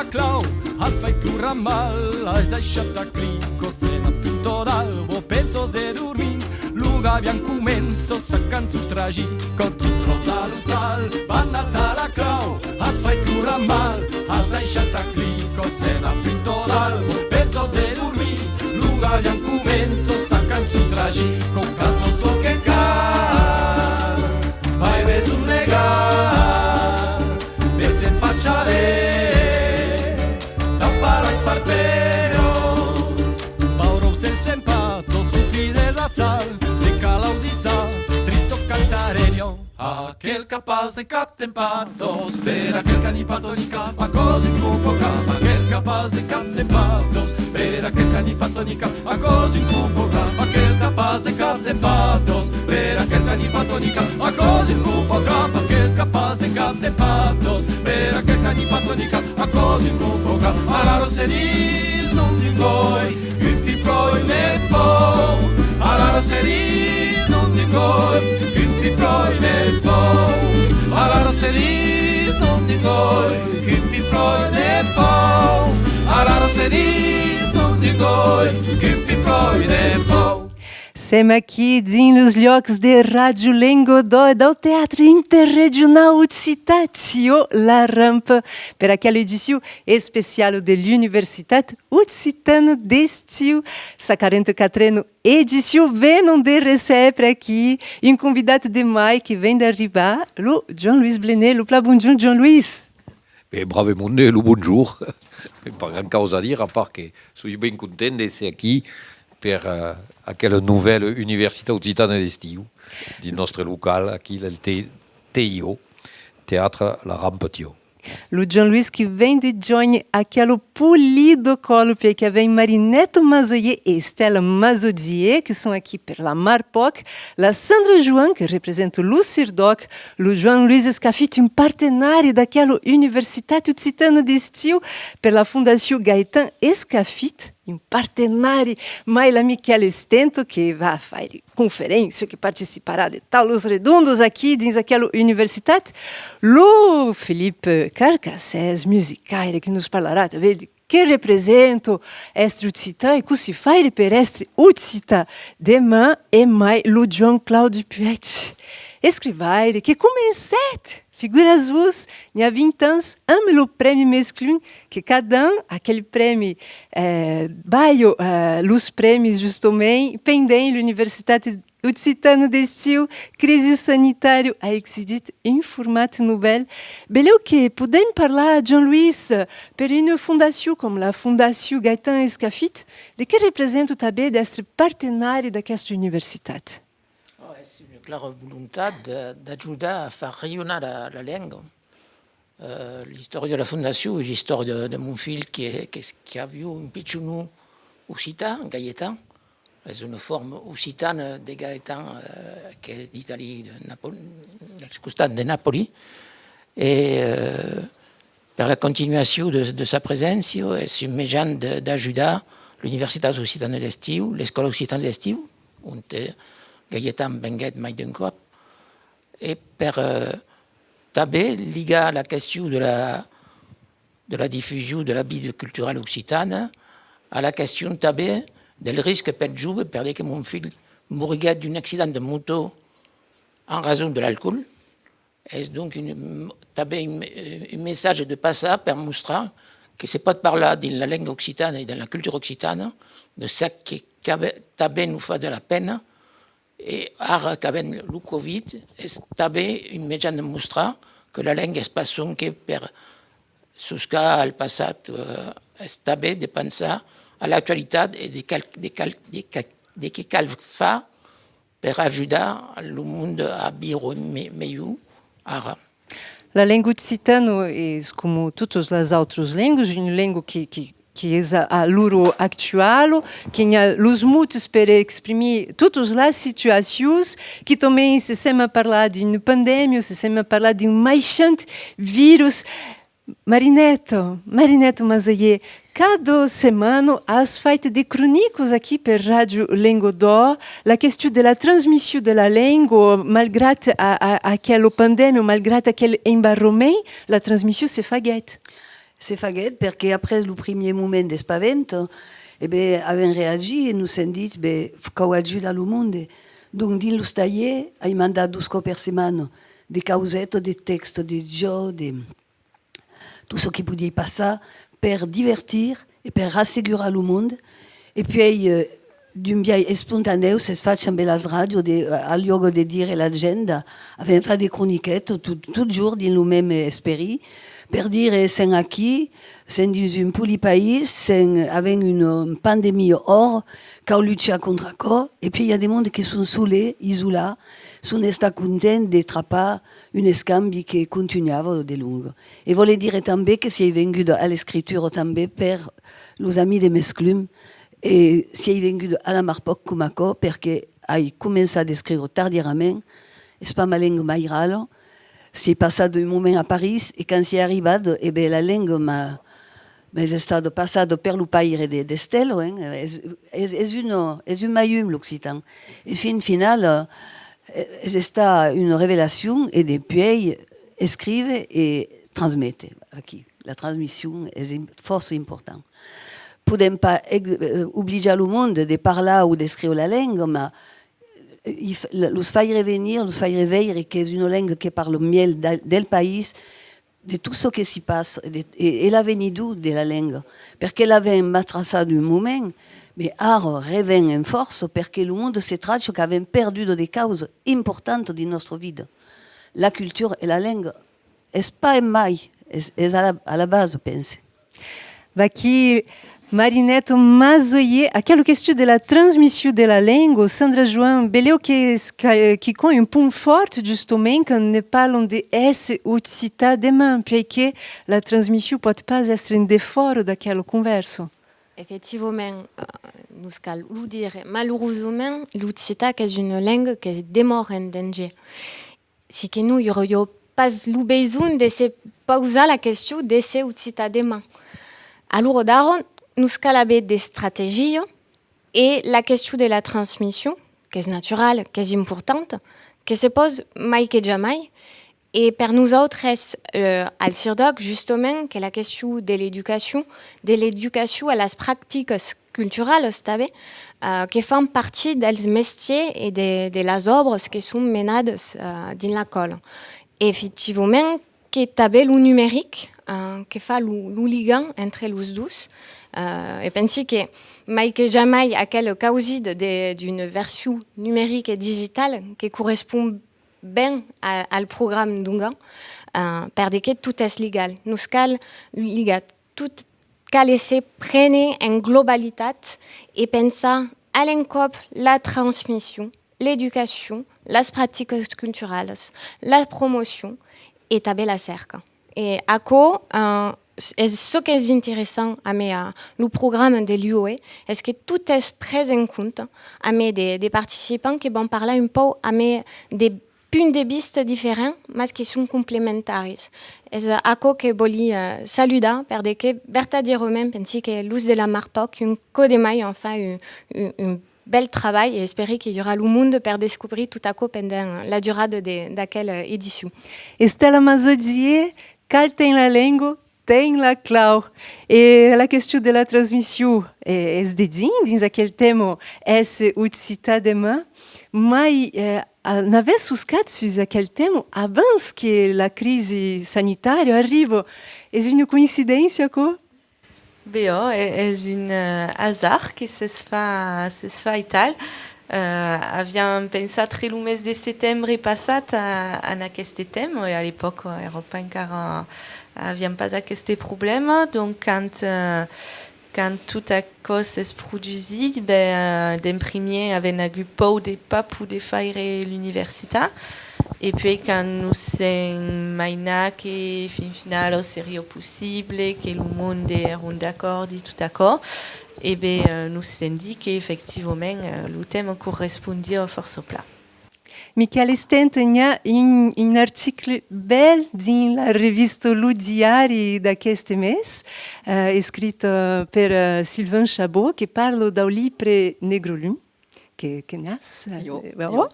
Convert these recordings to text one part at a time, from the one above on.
la clau, has fai plorar mal, has deixat a clico, se n'ha punto d'albo, pensos de dormir, luga bien començo, sa cançó tragico, rosa l'hostal, van a la clau, has fai plorar mal, has deixat a clico, se n'ha punto d'albo, pensos de dormir, luga bien començo, sa cançó tragico, canto so que cal, vai ves un negar, vete en pacciare, tappa la sparteros, pauros sense empato, sufri de datal, de calausisa, tristo cantarerio, aquel capaz de captempatos, per aquel canipato ni capa, così cupo capa, aquel capaz de captempatos, per aquel canipato ni capa, così cupo capa, aquel capaz de captempatos, per aquel canipato ni capa, così cupo capa, aquel capaz de captempatos, per aquel canipato ni capa, così cupo capa, alaro se dis non dingoi, yupi proi ne po, alaro se dis non dingoi, yupi proi ne po, alaro se dis non dingoi, yupi proi ne po, alaro se dis non dingoi, yupi proi ne po. Sem aqui nos llocs de Rádio Lengodó e do Teatro Interregional Utsitatio La Rampa per aquela edição especial de l'Universitat Utsitana d'Estiu, sa 44ª edição venom de receber aqui um convidado de mai que vem de arribar, o Jean-Louis Blenet. Le bonjour Jean-Louis. Bravo monde, le bonjour. Pas grand chose à dire, à part que je suis bien content d'être ici pour aquella nouvelle Università Occitana d'Estiu, du nostre local, aqui del TIO, Teatro La Rampa Tio. O Jean-Louis que vem de join aquele polido colupia que vem Marineto Mazoyer e Estela Mazodier, que são aqui pela Marpoc, la Sandra Joan, que representa o Lucirdoc, o Jean-Louis Escafit, um partenário daquela Universidade Occitana d'Estiu, pela Fundação Gaetan Escafit, um partenário, mais a Michele Stento, que vai fazer conferência, que participará de talos redondos aqui dentro daquela universidade, o Felipe Carcassés, musicaire, que nos falará também de que representa este Utsita e que se faz per este Utsita demain e mais o João Cláudio Puet, escrivaire, que começou figuras vos, il y a 20 ans, le prêmio masculin, que cada ano, aquele prêmio, baio, os prêmios, justamente, pendem l'Universitat Occitana d'Estiu, crise sanitária, a exigit um formato novel. Beleu que podem falar, Jean-Louis, per uma fundação como a Fundação Gaetan Escafit, de que representa também deste partenário d'aquesta universitat? C'est une claire volonté d'ajouter à faire rayonner la langue. L'histoire de la fondation et l'histoire de mon fils qui a vu un petit nous occitan, Gaëtan. C'est une forme occitane de Gaëtan qui est d'Italie, de Napoli. Et per la continuation de sa présence, c'est une méjane d'ajouter l'Université Occitana d'Estiu, l'École Occitane d'Estiu, on Gaëtan venguet mai d'un cop, et per també ligar la question de la diffusion de la vie culturelle occitane à la question també del risque per jove, per que mon fils mouriguet d'un accident de moto en raison de l'alcool. C'est donc també un message de passage per mostrar que c'est pas de parler dans la langue occitane et dans la culture occitane de ça qui també nous fait de la peine. Et ara qu'avec le Covid, c'est també une médiane de mostrar que la langue est pas sonque per suscar al passat, c'est també de penser à l'actualité et de què cal faire per ajudar le monde a viure millor ara. La língua occitana é como todas as outras línguas, uma língua que é a loro actual, que tem os muitos para exprimir todas as situações, que também se sema falar de uma pandemia, se sema falar de machante vírus. Marineto Mazoyer, cada semana as feitas de crônicas aqui per Rádio Lengodó, la question de la transmission de la langue, malgré aquela pandemia, malgré aquele embarrement, la transmission se fait. se faguet perché après le premier moment d'espavento avem reagi e nos hem dit qu'au ajuda al monde. Donc dins los tallers hai mandat 2 cops per setmana de causettes, de textes, de jocs, de tout ce qui podia passar per divertir e per rassegurar le monde. E puis d'un biais espontaneu se faig amb les ràdios al lloc de dire l'agenda avem fait des croniquettes tot jour dins le même esperit per dire sen aquí, sen dins un poli país, sen avem une pandèmie or, cal lutjar contra això, et puis il y a des mondes qui sont solés, isolats, sont estat contents de trapar un escambi que continuava de long. E voler dire també que si he vengut a l'escriptura també per los amis de Mesclum, e si he vengut a la Marpoc com això, perquè he començat a escriure tardierament, és pas ma llengua mai rala, si he passat un moment a París, e quan si he arribat, la llengua m'ha estat passada per lo paire d'Estelle, és un mayum l'occitan. E fin final, és estat una revelació, e depuis escrive e transmette aquí. La transmission és força important. Podem pas obligar le monde de parlar ou d'escriure la langue, mais los faire revenir, los faire veure que és una langue que parle miel del país, de tout ce qui s'y passe, et l'avenir de la langue. Perquè l'avem matrassat un moment, mais ara reven en force perquè le monde se traccia qu'avem perdu des causes importantes de notre vie. La culture et la langue és pas mai, és à la base, pense. Aqui, Marineto Mazoyer, aquela questão da transmissão da língua, Sandra João, beleu que com um ponto forte justamente quand ne parlons de esse utilità demain, porque a transmissão pode pas être um défaut daquela conversa. Effectivement, nous cal lo dire, malheureusement, l'utilità est une langue qui demeure en danger. Si que nous n'aurions pas le besoin de se poser la question de ce utilità demain. Alors, d'ailleurs, nous avons des stratégies et la question de la transmission, qui est naturelle, qui est importante, qui se pose mai que jamais. Et pour nous autres, al CIRDOC, justement, que la question de l'éducation à las pratiques culturelles, qui font partie des métiers et de les œuvres qui sont menées dans l'école. Et effectivement, que tabel le numérique, qui fait le lien entre les deux. Et pensez que, mai que jamais, à quelle cause d'une version numérique et digitale qui correspond bien au programme d'Unga, parce que tout est légal. Nous cal ligat tout cal laisser prendre en globalité et penser à l'encop la transmission, l'éducation, les pratiques culturelles, la promotion et tabel la cerca. Et à quoi ce qui est intéressant à le programme de l'UOE, est que tout est pris en compte à des participants qui vont parler un peu à des points de vista différents, mais qui sont complémentaires. Et à quoi que voulais saluer, parce que verdaderement, je pense que l'us de la Marpoc, un coup de maille, en fait, un bel travail et espérer qu'il y aura le monde pour découvrir tout à coup pendant la durée de laquelle édition. Estela Mazodier, qual tem la língua, tem la clau. E a questão da transmissão é dedins aquele tema esse utilità demain, mas n'avez suscat aquele tema avant que a crise sanitária arrive. É uma coincidência, quoi? Beo, é hasard que se fa e tal. Havíem pensat re el mes de setembre passat en aquest tema, i a l'època a Europa encara havíem pas aquest problema, donc quand tout això es produït, d'en primer havent hagut por de pas poder faire l'universitat, et puis quand nous hem mainat que fin final seria possible, que le monde era d'acord i tout d'acord, et nous hem dit qu'effectivement le thème correspondia força pla. Michele Stentagna, un article bel dans la revista Le Diari d'aquest mes, écrit par Sylvain Chabot, qui parle d'un livre Negrolum, que nas. Jo, Bravo.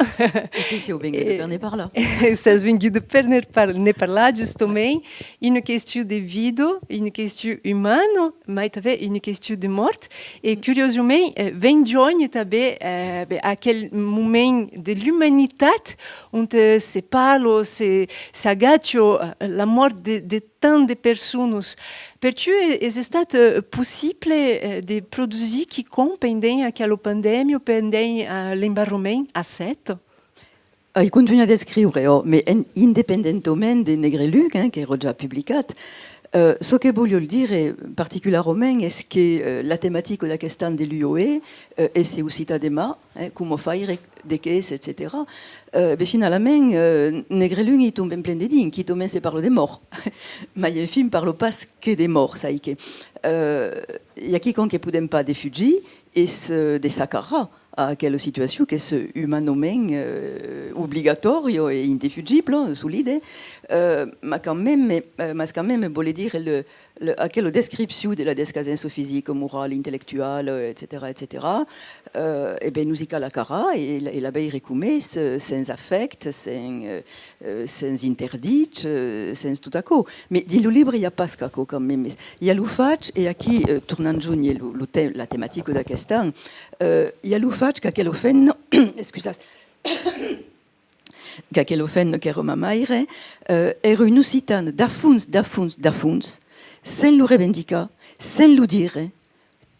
E se eu venho de Pernê par là. Estás vindo de Pernê par lá, justamente. Uma questão de vida, uma questão humana, mas também uma questão de morte. E, curiosamente, vem Johnny também aquele momento de l'humanidade onde se parla, se agacha a morte de tantas pessoas. Per tu è stato possibile di produrre chi pendent aquela pandemia, pendent l'embarrament a set? Il continua a scrivere, ma indipendentemente de Negreluc, che era già pubblicato, ce che voglio dire particolarmente è che la tematica da quest'anno dell'UOE è uscita di ma, come fare, de caisse, etc. Finalement, Negreluc est tombé plein de dignes, qui tombe se parle des morts. Mais il film parle pas que des morts, ça y est. Il y a quiconque qui ne peut pas défuger et se désaccara à quelle situation que ce humanement obligatoire et indéfugible, sous l'idée. Mais quand même, voulait dire à quelle description de la descasence physique, morale, intellectuelle, etc., et bien, nous y la cara et la veille recoumée sans affect, sans interdit, sans tout à coup. Mais dans le livre, il n'y a pas ce cas quand même. Il y a l'oufatch, et qui, tournant journée, la thématique de la question, il y a l'oufatch qu'à offenno, excusez, qu'à offenno che Roma Maire, era une occitane d'affuns, sans le revendiquer, sans le dire,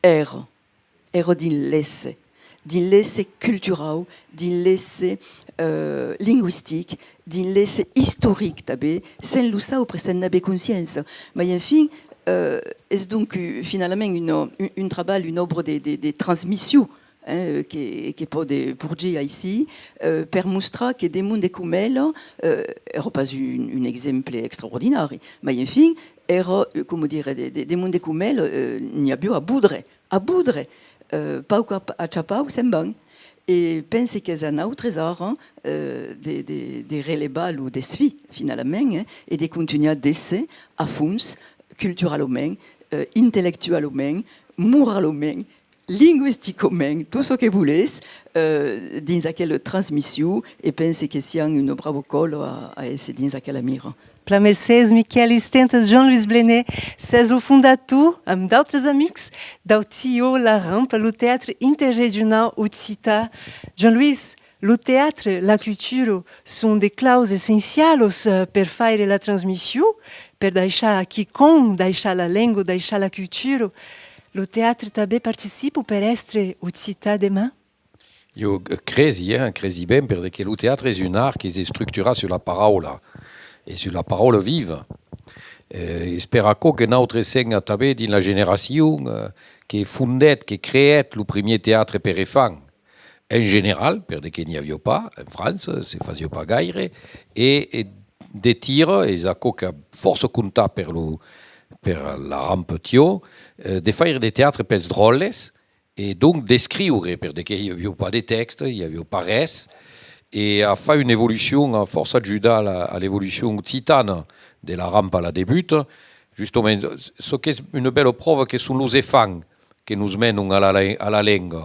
era din l'esse culturel, din l'esse linguistique, din l'esse historique, sans le savoir, sans n'avoir conscience. Mais enfin, c'est donc finalement un travail, une œuvre de transmission qui peut pour dire ici, per montrer que des mondes comme elle, n'era pas un exemple extraordinaire, mais enfin, era, comme dire, des mondes comme elle, il n'y a plus à boudre, pas à chapau, c'est bon. Et pense que c'est un autre art de relever le défi, finalement, et de continuer à desser à fond, culturellement, intellectuellement, moralement, linguistiquement, tout ce que vous voulez, dans quelle transmission, et pense que c'est une bravo col à esse dans quelle mire. Para Mercedes, Michele Stenta, Jean-Louis Blenet, c'est o fundateur, avec d'autres amis, do TIO La Rampa, le théâtre interrégional Occità. Jean-Louis, le théâtre, la culture sont des clauses essentielles pour faire la transmission, pour deixar quiconque, deixar la langue, deixar la culture. Le théâtre també participe per être Occità demain? Io cresi ben perché il teatro è un art che si struttura sulla parola e sulla parola viva. Spero che notre segna també din la generazione che fondet, che creet le premier théâtre per enfants. En general, perché n'y avait pas, en France, se faisait pas gaire, et de tir, et ça que force compta per la rampe Tio, de faire des théâtres pels drôles, et donc d'écrire, perché il n'y avait pas de textes, il n'y avait pas res, et a fait une évolution, a force adjuda à l'évolution occitane de la rampe à la débute, justement, ce qui est une belle preuve que sont les enfants qui nous mènent à la langue.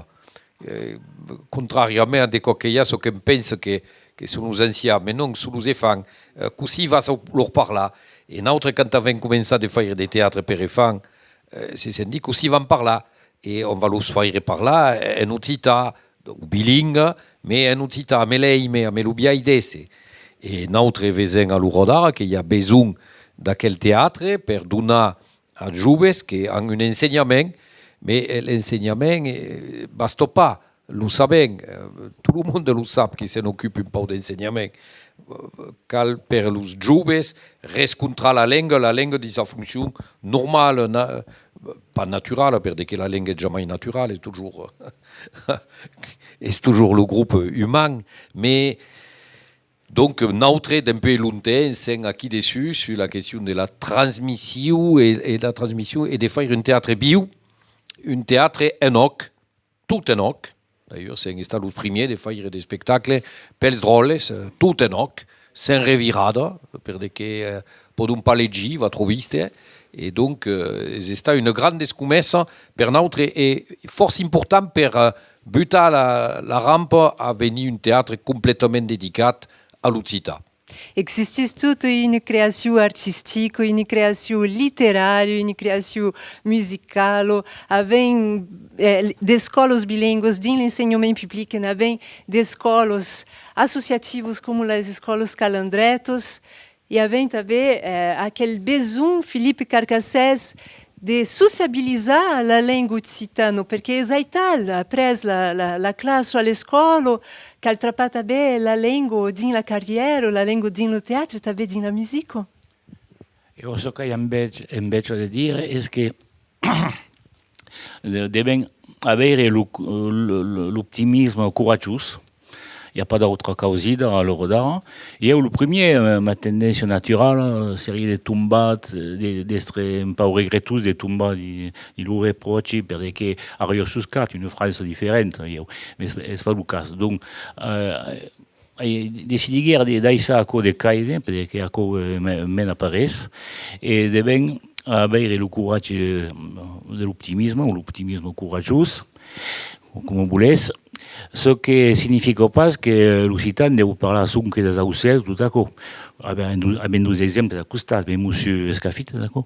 Contrairement à des coquillas qui pensent que sont les anciens, mais non, sont les enfants, così va leur parler. Et nous, quand on commencé à faire des théâtres pour enfants, c'est dit qu'aussi vont parler. Et on va les faire parler en occitan, ou bilingue, mais en occitan, à meleime, à melubiaidese. Et notre voisin à l'Urodar, qu'il y a besoin d'aquel théâtre pour donner à jeunes qui ont un enseignement, mais l'enseignement ne basta pas. Nous savons, tout le monde le sait qui s'en occupe un peu d'enseignement. Cal per les jeunes rescontrer la langue de sa fonction normale, pas naturelle, parce que la langue est jamais naturelle, est toujours le groupe humain, mais donc notre d'un peu longtemps, c'est acquis dessus sur la question de la transmission et la transmission et de faire un théâtre bio, un théâtre enoc, tout enoc. D'ailleurs, c'est le premier de faire des spectacles pels drôles, tout enoc, sans revirada, perché podem pas leggere, va trop viste, Et donc, c'est une grande escumesse per notre et force important per butar la rampa a venir un théâtre complètement dédié à l'Occità. Existe toute une création artistique, une création littéraire, une création musicale, avec des escolas bilíngues de l'enseignement public, avec des escolas associativas como as escolas Calandretos, e avec também aquele besoin, Felipe Carcassès, de sociabilizar la língua occitana, porque é tal, après la classe à l'école, qu'altra também la língua din la carrière, la língua din le théâtre, também din la musique. Io so che invece di dire è che devono avere l'optimisme courageux. Il n'y a pas d'autre cause dans le rodar. Et le premier, ma tendance naturelle, serait de tomber, d'être un peu regrettos, de tomber, de lui reprocher, parce qu'à Rio Suscat, une phrase différente, mais ce n'est pas le cas. Donc, décider d'aller ça à cause de caïd, parce qu'à cause mène à Paris, et de avoir le courage de l'optimisme, ou l'optimisme courageux, comme on vous laisse. Ce qui signifie pas que l'Occitan deu parlar sonque des aucels, tout d'accord. Avec deux exemples à costat, avec M. Escafit, d'accord,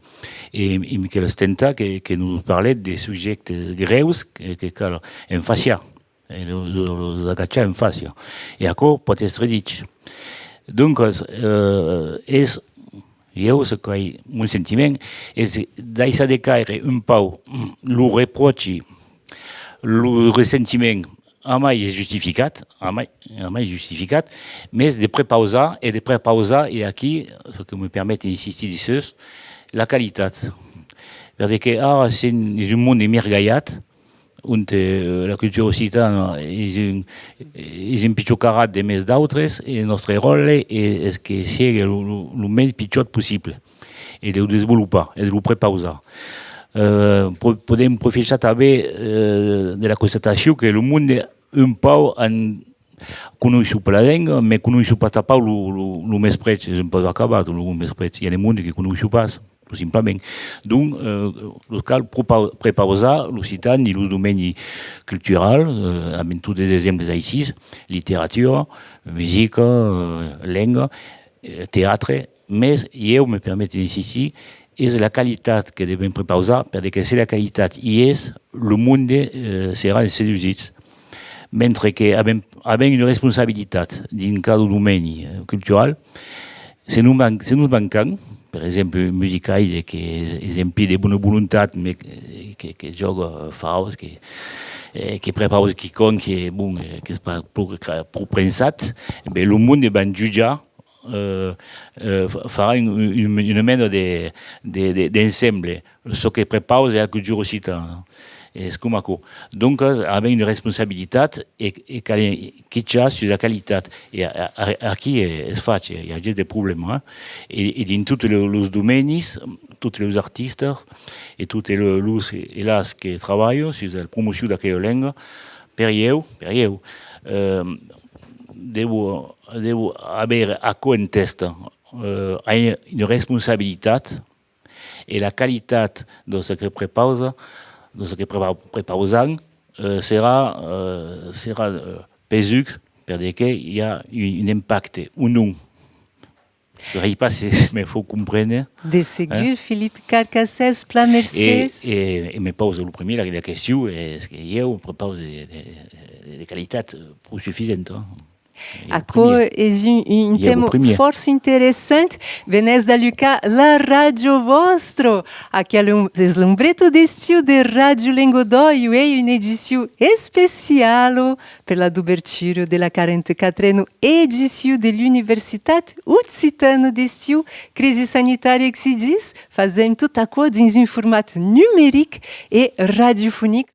et Michel Stenta qui nous parlait des sujets greus que cal en facia, les agachar en facia. Et encore peut être dit. Donc, est io, ce que mon sentiment, est d'ailleurs de caire un peu le reproche, le ressentiment. Amai est justificat, mais de prépausar, et ici, ce qui me permet d'insister dessus, la qualité. Parce que c'est un monde émerveillant, où la culture occitane est un petit carat de mes d'autres, et notre rôle est que c'est le plus petit possible, et de le développer, et de le préparer. Podem profiter també de la constatació que el món un peu coneixo per la llengua, mais coneixo pas tapau el més prec, és un peu acabat, el més prec. Hi ha un món que coneixo pas, simplement. Donc, cal preparar l'occitan i el domeni cultural, amb tots els exemples així, literatura, música, llengua, teatre, mais jo me permet d'insistir és la qualitat que devem preparar, perquè si la qualitat hi és, el món serà seduït. Mentre que havent una responsabilitat dins cada domeni cultural, se nous manquem, per exemple, musical, que és empli de bona voluntat, que joga faus, que prepara quicon, que és prou pensat, el món va jutjar farà una mena d'ensemble. Ce que prepara la cultura occitana. És com això. Donc, avec une responsabilitat et quitxa sur la qualitat. Et aquí és fàcil, hi ha des problèmes. Et dins tots els domenis, tots els artistes et tots els elas que treballen sur la promoció d'aquella llengua, per io, devo avere a contesta une responsabilitat et la qualitat de ce que prepara, de ce que preparem serà pesux perquè hi ha un impacte, un non. Je ne sais pas si il faut comprendre. De segur, Philippe Carcassès, pla mercès. Et me pose le premier, la question, est-ce que je prépare des qualités suffisantes? Aqui é tema forte interessante. Venez da Luca, la radio vostro. Aqui é um deslumbrito d'estiu de Radio Lengodoio e uma edição especial pela d'ouverture de la 44ª edição de l'Universitat Occitana d'estiu. Crise sanitária que se diz, fazem tudo a coisa em um formato numérico e radiofônico.